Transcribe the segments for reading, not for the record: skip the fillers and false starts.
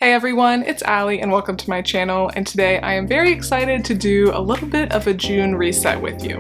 Hey everyone, it's Allie and welcome to my channel, and today I am very excited to do a little bit of a June reset with you.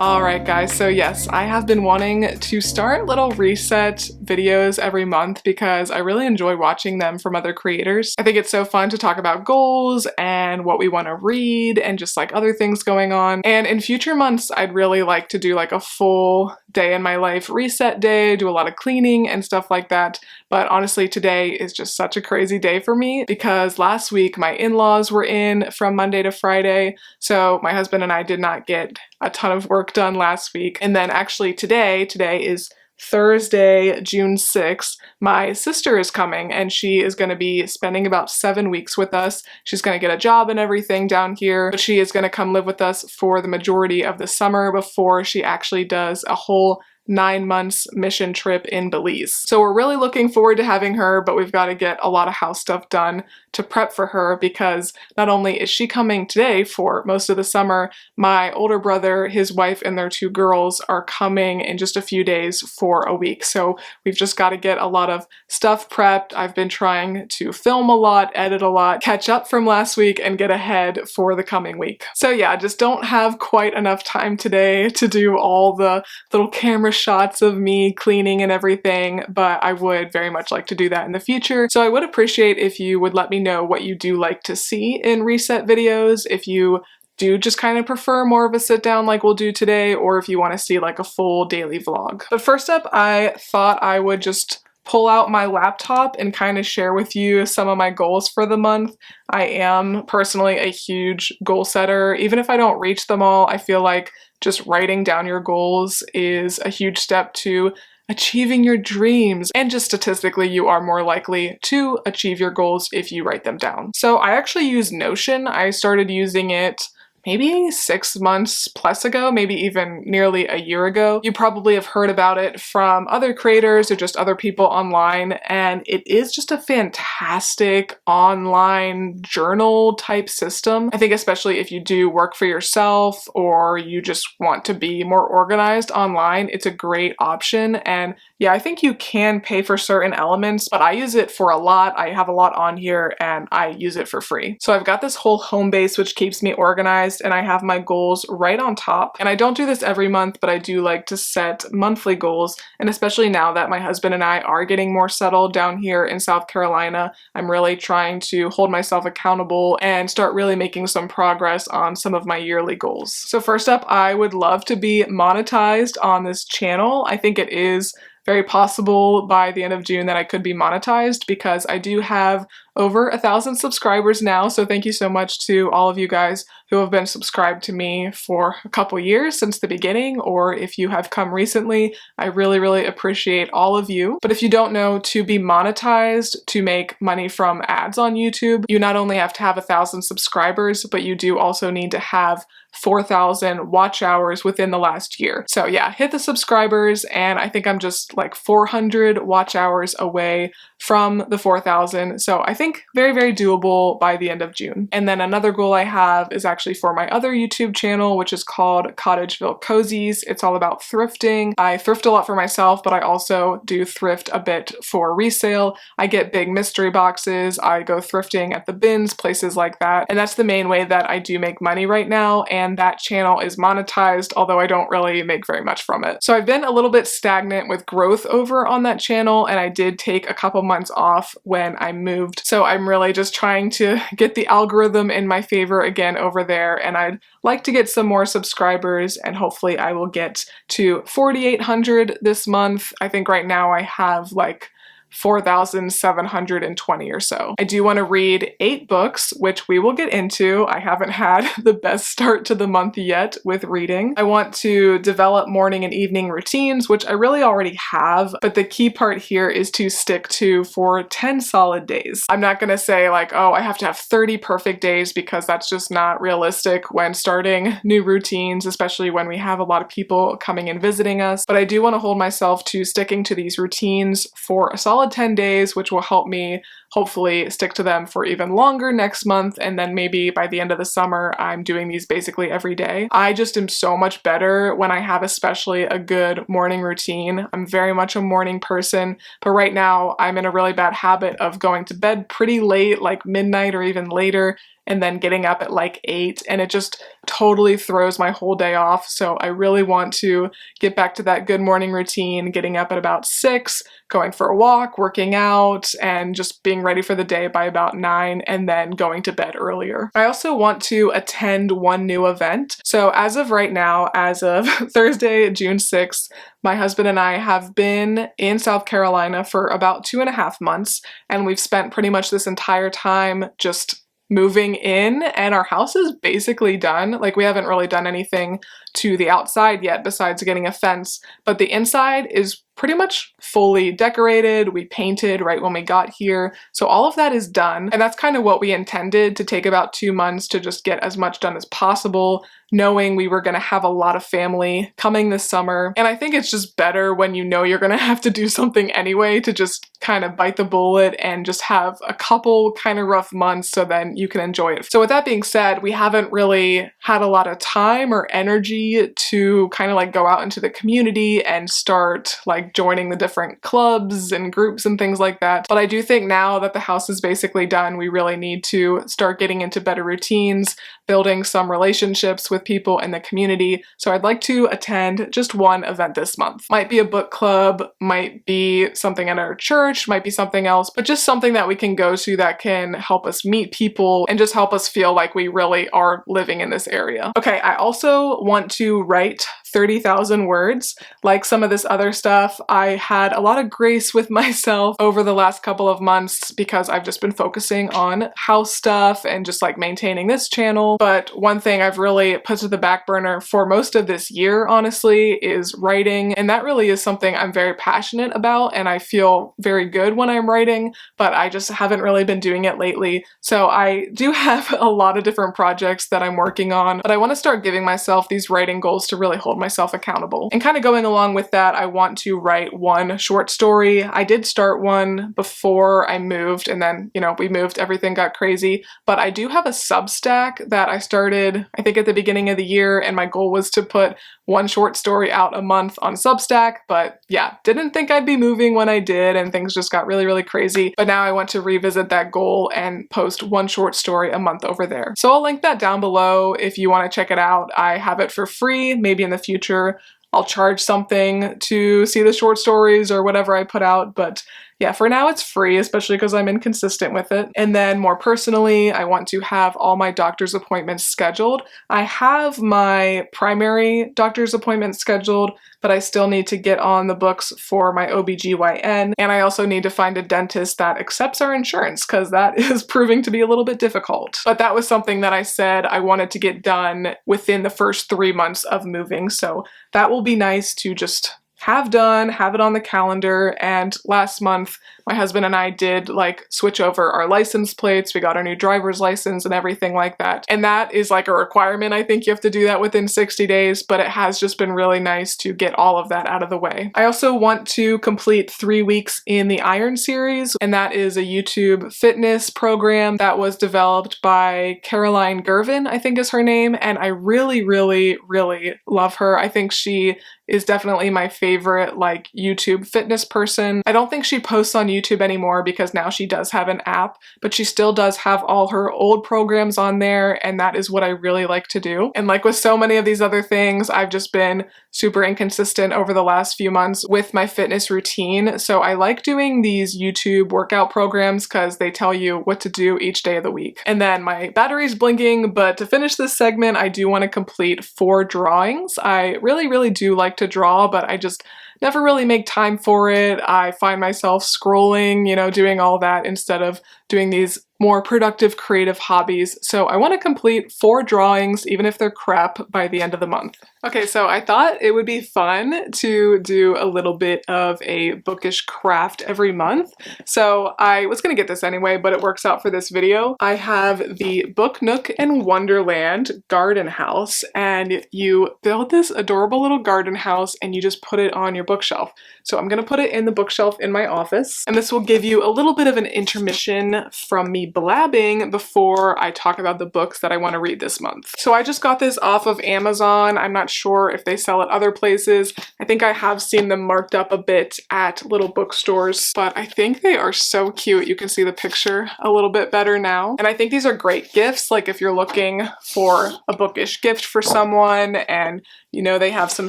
Alright guys, so yes, I have been wanting to start little reset videos every month because I really enjoy watching them from other creators. I think it's so fun to talk about goals and what we want to read and just like other things going on. And in future months, I'd really like to do like a full day in my life reset day, do a lot of cleaning and stuff like that. But honestly, today is just such a crazy day for me because last week my in-laws were in from Monday to Friday. So my husband and I did not get a ton of work done last week. And then actually today is Thursday, June 6th, my sister is coming and she is going to be spending about 7 weeks with us. She's going to get a job and everything down here, but she is going to come live with us for the majority of the summer before she actually does a whole 9 months mission trip in Belize. So we're really looking forward to having her, but we've got to get a lot of house stuff done to prep for her because not only is she coming today for most of the summer, my older brother, his wife, and their 2 girls are coming in just a few days for a week. So we've just got to get a lot of stuff prepped. I've been trying to film a lot, edit a lot, catch up from last week, and get ahead for the coming week. So yeah, I just don't have quite enough time today to do all the little camera shots of me cleaning and everything, but I would very much like to do that in the future. So I would appreciate if you would let me know what you do like to see in reset videos, if you do just kind of prefer more of a sit down like we'll do today, or if you want to see like a full daily vlog. But first up, I thought I would just pull out my laptop and kind of share with you some of my goals for the month. I am personally a huge goal setter. Even if I don't reach them all, I feel like just writing down your goals is a huge step to achieving your dreams. And just statistically, you are more likely to achieve your goals if you write them down. So I actually use Notion. I started using it maybe 6 months plus ago, maybe even nearly a year ago. You probably have heard about it from other creators or just other people online, and it is just a fantastic online journal type system. I think especially if you do work for yourself or you just want to be more organized online, it's a great option. And yeah, I think you can pay for certain elements, but I use it for a lot. I have a lot on here and I use it for free. So I've got this whole home base which keeps me organized, and I have my goals right on top. And I don't do this every month, but I do like to set monthly goals. And especially now that my husband and I are getting more settled down here in South Carolina, I'm really trying to hold myself accountable and start really making some progress on some of my yearly goals. So first up, I would love to be monetized on this channel. I think it is very possible by the end of June that I could be monetized because I do have over 1,000 subscribers now. So thank you so much to all of you guys who have been subscribed to me for a couple years since the beginning, or if you have come recently, I really appreciate all of you. But if you don't know, to be monetized, to make money from ads on YouTube, you not only have to have 1,000 subscribers, but you do also need to have 4,000 watch hours within the last year. So yeah, hit the subscribers, and I think I'm just like 400 watch hours away from the 4,000. So I think very doable by the end of June. And then another goal I have is actually for my other YouTube channel, which is called Cottageville Cozies. It's all about thrifting. I thrift a lot for myself, but I also do thrift a bit for resale. I get big mystery boxes. I go thrifting at the bins, places like that. And that's the main way that I do make money right now. And that channel is monetized, although I don't really make very much from it. So I've been a little bit stagnant with growth over on that channel, and I did take a couple months off when I moved. So I'm really just trying to get the algorithm in my favor again over there, and I'd like to get some more subscribers, and hopefully I will get to 4,800 this month. I think right now I have like 4,720 or so. I do want to read 8 books, which we will get into. I haven't had the best start to the month yet with reading. I want to develop morning and evening routines, which I really already have, but the key part here is to stick to for 10 solid days. I'm not going to say like, oh, I have to have 30 perfect days, because that's just not realistic when starting new routines, especially when we have a lot of people coming and visiting us. But I do want to hold myself to sticking to these routines for a solid solid 10 days, which will help me hopefully stick to them for even longer next month. And then maybe by the end of the summer, I'm doing these basically every day. I just am so much better when I have especially a good morning routine. I'm very much a morning person, but right now I'm in a really bad habit of going to bed pretty late, like midnight or even later, and then getting up at like 8, and it just totally throws my whole day off. So I really want to get back to that good morning routine, getting up at about 6, going for a walk, working out, and just being ready for the day by about 9, and then going to bed earlier. I also want to attend one new event. So as of right now, as of Thursday, June 6th, my husband and I have been in South Carolina for about 2.5 months, and we've spent pretty much this entire time just moving in, and our house is basically done. Like, we haven't really done anything to the outside yet besides getting a fence, but the inside is pretty much fully decorated. We painted right when we got here. So all of that is done. And that's kind of what we intended, to take about 2 months to just get as much done as possible, knowing we were going to have a lot of family coming this summer. And I think it's just better when you know you're going to have to do something anyway, to just kind of bite the bullet and just have a couple kind of rough months so then you can enjoy it. So with that being said, we haven't really had a lot of time or energy to kind of like go out into the community and start like joining the different clubs and groups and things like that. But I do think now that the house is basically done, we really need to start getting into better routines, building some relationships with people in the community. So I'd like to attend just one event this month. Might be a book club, might be something at our church, might be something else, but just something that we can go to that can help us meet people and just help us feel like we really are living in this area. Okay, I also want to write 30,000 words. Like some of this other stuff, I had a lot of grace with myself over the last couple of months because I've just been focusing on house stuff and just like maintaining this channel. But one thing I've really put to the back burner for most of this year, honestly, is writing. And that really is something I'm very passionate about, and I feel very good when I'm writing, but I just haven't really been doing it lately. So I do have a lot of different projects that I'm working on, but I want to start giving myself these writing goals to really hold myself accountable. And kind of going along with that, I want to write one short story. I did start one before I moved, and then, you know, we moved, everything got crazy, but I do have a Substack that I started, I think, at the beginning of the year, and my goal was to put one short story out a month on Substack. But yeah, didn't think I'd be moving when I did, and things just got really, really crazy. But now I want to revisit that goal and post one short story a month over there. So I'll link that down below if you want to check it out. I have it for free. Maybe in the future I'll charge something to see the short stories or whatever I put out, but yeah, for now it's free, especially because I'm inconsistent with it. And then more personally, I want to have all my doctor's appointments scheduled. I have my primary doctor's appointment scheduled, but I still need to get on the books for my OBGYN. And I also need to find a dentist that accepts our insurance, because that is proving to be a little bit difficult. But that was something that I said I wanted to get done within the first 3 months of moving. So that will be nice to just have done, have it on the calendar. And last month, my husband and I did like switch over our license plates. We got our new driver's license and everything like that. And that is like a requirement. I think you have to do that within 60 days, but it has just been really nice to get all of that out of the way. I also want to complete 3 weeks in the Iron series, and that is a YouTube fitness program that was developed by Caroline Gervin, I think is her name. And I really, really, really love her. I think she is definitely my favorite like YouTube fitness person. I don't think she posts on YouTube anymore because now she does have an app, but she still does have all her old programs on there, and that is what I really like to do. And like with so many of these other things, I've just been super inconsistent over the last few months with my fitness routine. So I like doing these YouTube workout programs because they tell you what to do each day of the week. And then my battery's blinking, but to finish this segment, I do want to complete 4 drawings. I really, really do like to draw, but I just never really make time for it. I find myself scrolling, you know, doing all that instead of doing these more productive creative hobbies. So I want to complete 4 drawings, even if they're crap, by the end of the month. Okay, so I thought it would be fun to do a little bit of a bookish craft every month. So I was gonna get this anyway, but it works out for this video. I have the Book Nook and Wonderland garden house, and you build this adorable little garden house and you just put it on your bookshelf. So I'm gonna put it in the bookshelf in my office, and this will give you a little bit of an intermission from me blabbing before I talk about the books that I want to read this month. So I just got this off of Amazon. I'm not sure if they sell at other places. I think I have seen them marked up a bit at little bookstores, but I think they are so cute. You can see the picture a little bit better now. And I think these are great gifts, like if you're looking for a bookish gift for someone and you know they have some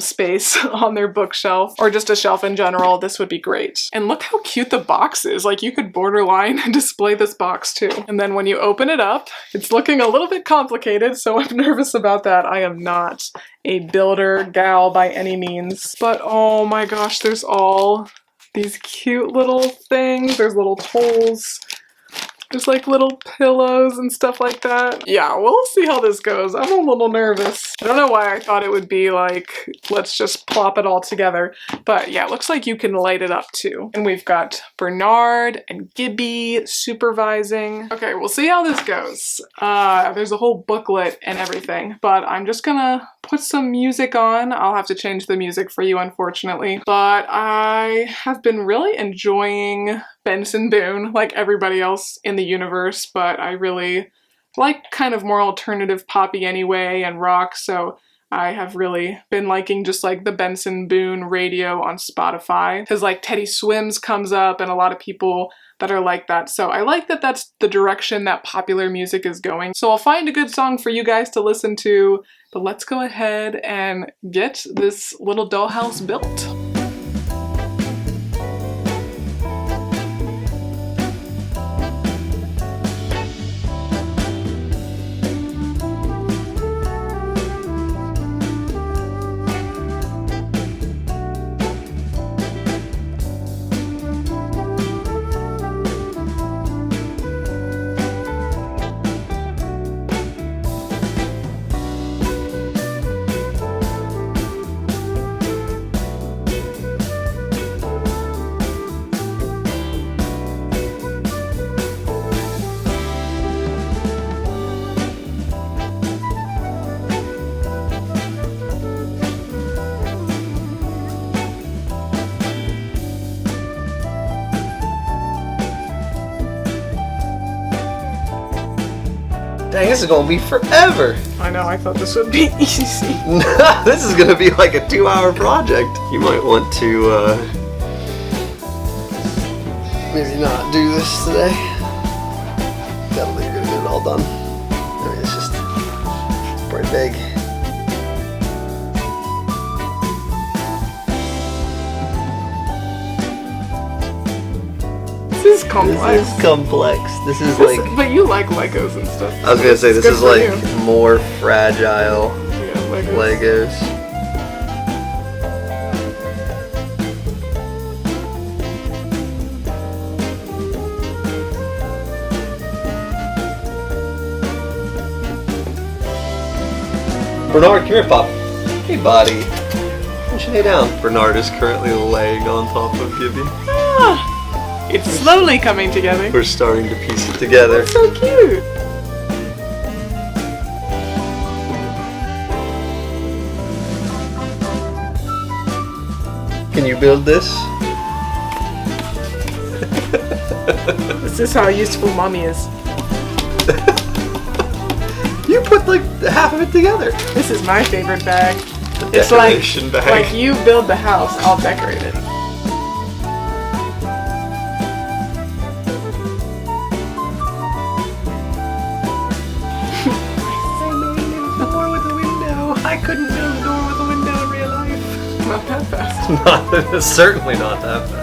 space on their bookshelf or just a shelf in general, this would be great. And look how cute the box is. Like you could borderline display this box too. And then when you open it up, it's looking a little bit complicated, so I'm nervous about that. I am not a builder gal by any means, but oh my gosh, there's all these cute little things. There's little holes. There's like little pillows and stuff like that. Yeah, we'll see how this goes. I'm a little nervous. I don't know why I thought it would be like, let's just plop it all together. But yeah, it looks like you can light it up too. And we've got Bernard and Gibby supervising. Okay, we'll see how this goes. There's a whole booklet and everything, but I'm just gonna put some music on. I'll have to change the music for you, unfortunately. But I have been really enjoying Benson Boone, like everybody else in the universe, but I really like kind of more alternative poppy anyway and rock, so I have really been liking just like the Benson Boone radio on Spotify, because like Teddy Swims comes up and a lot of people that are like that. So I like that that's the direction that popular music is going. So I'll find a good song for you guys to listen to, but let's go ahead and get this little dollhouse built. Dang, this is gonna be forever. I know, I thought this would be easy. This is gonna be like a 2-hour project. You might want to maybe not do this today. You're gonna get it all done. I mean, it's pretty big. This is complex. This is complex. This is like... But you like Legos and stuff. I was gonna say, this is like you. more fragile Legos. Bernard, come here, Pop. Hey, buddy. Why don't you lay down? Bernard is currently laying on top of Gibby. Ah, it's slowly coming together. We're starting to piece it together. That's so cute. Can you build this? This is how useful mommy is. You put like half of it together. This is my favorite bag. The It's like you build the house, I'll decorate it. I couldn't build a door with a window in real life. Not that fast. Certainly not that fast.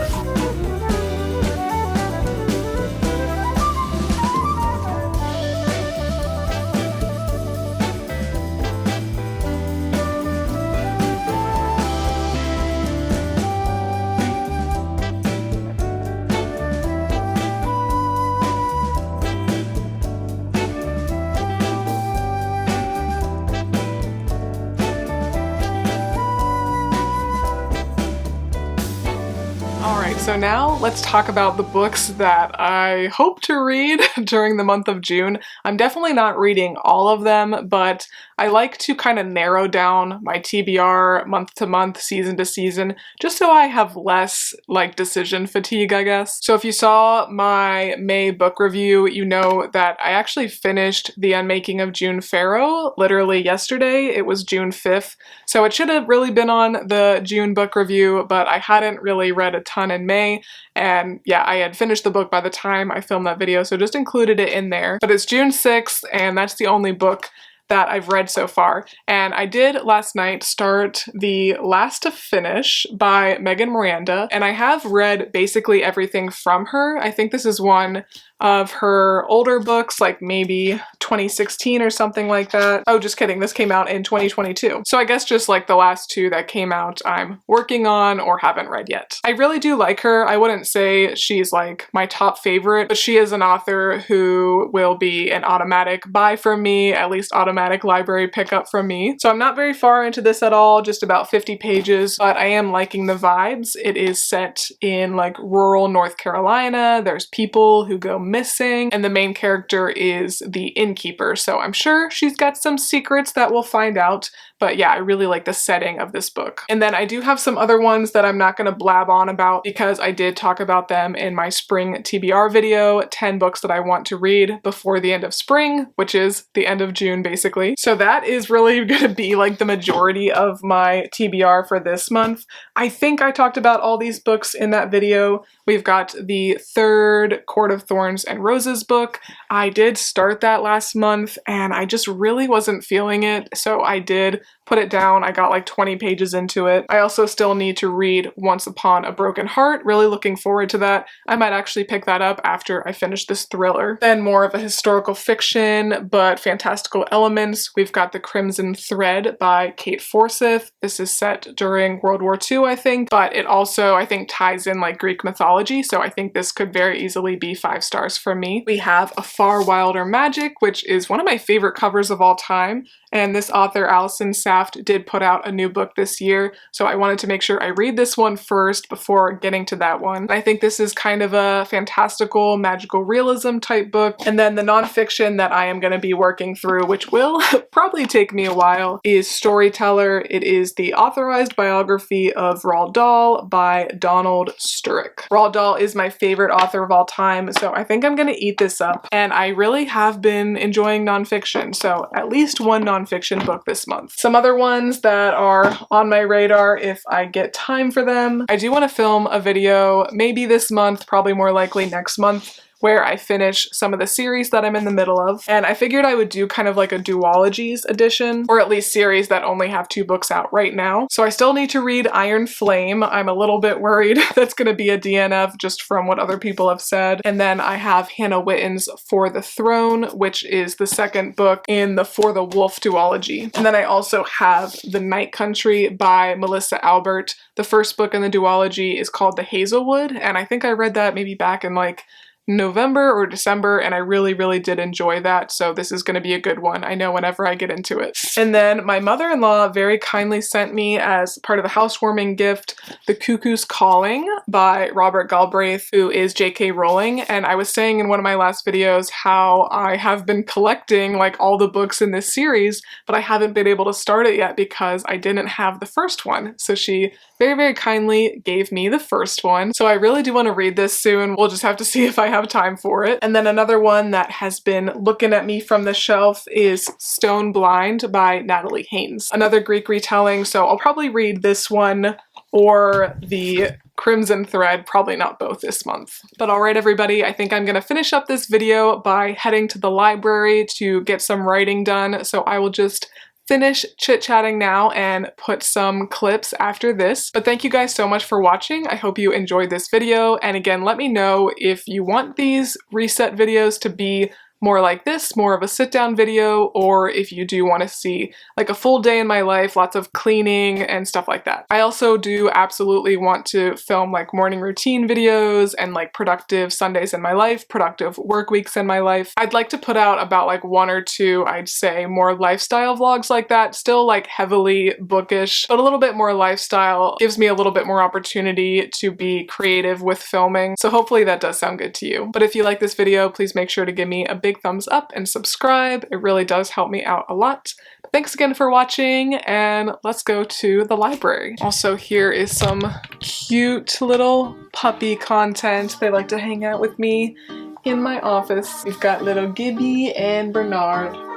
So now let's talk about the books that I hope to read during the month of June. I'm definitely not reading all of them, but I like to kind of narrow down my TBR month to month, season to season, just so I have less like decision fatigue, I guess. So if you saw my May book review, you know that I actually finished The Unmaking of June Farrow literally yesterday. It was June 5th, so it should have really been on the June book review, but I hadn't really read a ton in May, and yeah, I had finished the book by the time I filmed that video, so just included it in there. But it's June 6th, and that's the only book that I've read so far. And I did last night start The Last to Finish by Megan Miranda, and I have read basically everything from her. I think this is one of her older books, like maybe 2016 or something like that. Oh, just kidding, this came out in 2022. So I guess just like the last two that came out I'm working on or haven't read yet. I really do like her. I wouldn't say she's like my top favorite, but she is an author who will be an automatic buy from me, at least automatic library pickup from me. So I'm not very far into this at all, just about 50 pages, but I am liking the vibes. It is set in like rural North Carolina. There's people who go missing, and the main character is the innkeeper, so I'm sure she's got some secrets that we'll find out. But yeah, I really like the setting of this book. And then I do have some other ones that I'm not going to blab on about because I did talk about them in my spring TBR video, 10 books that I want to read before the end of spring, which is the end of June basically. So that is really going to be like the majority of my TBR for this month. I think I talked about all these books in that video. We've got the third Court of Thorns and Roses book. I did start that last month and I just really wasn't feeling it, so I did put it down. I got like 20 pages into it. I also still need to read Once Upon a Broken Heart. Really looking forward to that. I might actually pick that up after I finish this thriller. Then more of a historical fiction, but fantastical elements. We've got The Crimson Thread by Kate Forsyth. This is set during World War II, I think, but it also, I think, ties in like Greek mythology, so I think this could very easily be 5 stars from me. We have A Far Wilder Magic, which is one of my favorite covers of all time, and this author, Alison Saft, did put out a new book this year, so I wanted to make sure I read this one first before getting to that one. I think this is kind of a fantastical, magical realism type book. And then the nonfiction that I am going to be working through, which will probably take me a while, is Storyteller. It is the authorized biography of Roald Dahl by Donald Sturrock. Roald Dahl is my favorite author of all time, so I think I'm going to eat this up. And I really have been enjoying nonfiction, so at least one nonfiction book this month. Some other ones that are on my radar if I get time for them. I do want to film a video maybe this month, probably more likely next month, where I finish some of the series that I'm in the middle of. And I figured I would do kind of like a duologies edition, or at least series that only have 2 books out right now. So I still need to read Iron Flame. I'm a little bit worried that's going to be a DNF just from what other people have said. And then I have Hannah Witton's For the Throne, which is the second book in the For the Wolf duology. And then I also have The Night Country by Melissa Albert. The first book in the duology is called The Hazelwood, and I think I read that maybe back in like November or December, and I really did enjoy that, so this is going to be a good one, I know, whenever I get into it. And then my mother-in-law very kindly sent me, as part of the housewarming gift, The Cuckoo's Calling by Robert Galbraith, who is J.K. Rowling, and I was saying in one of my last videos how I have been collecting like all the books in this series, but I haven't been able to start it yet because I didn't have the first one, so she very kindly gave me the first one. So I really do want to read this soon. We'll just have to see if I have time for it. And then another one that has been looking at me from the shelf is Stone Blind by Natalie Haynes. Another Greek retelling, so I'll probably read this one or the Crimson Thread, probably not both this month. But alright everybody, I think I'm gonna finish up this video by heading to the library to get some writing done, so I will just finish chit-chatting now and put some clips after this. But thank you guys so much for watching. I hope you enjoyed this video, and again, let me know if you want these reset videos to be more like this, more of a sit down video, or if you do want to see like a full day in my life, lots of cleaning and stuff like that. I also do absolutely want to film like morning routine videos and like productive Sundays in my life, productive work weeks in my life. I'd like to put out about like 1 or 2, I'd say, more lifestyle vlogs like that, still like heavily bookish, but a little bit more lifestyle. Gives me a little bit more opportunity to be creative with filming. So hopefully that does sound good to you. But if you like this video, please make sure to give me a big thumbs up and subscribe. It really does help me out a lot. But thanks again for watching, and let's go to the library. Also, here is some cute little puppy content. They like to hang out with me in my office. We've got little Gibby and Bernard.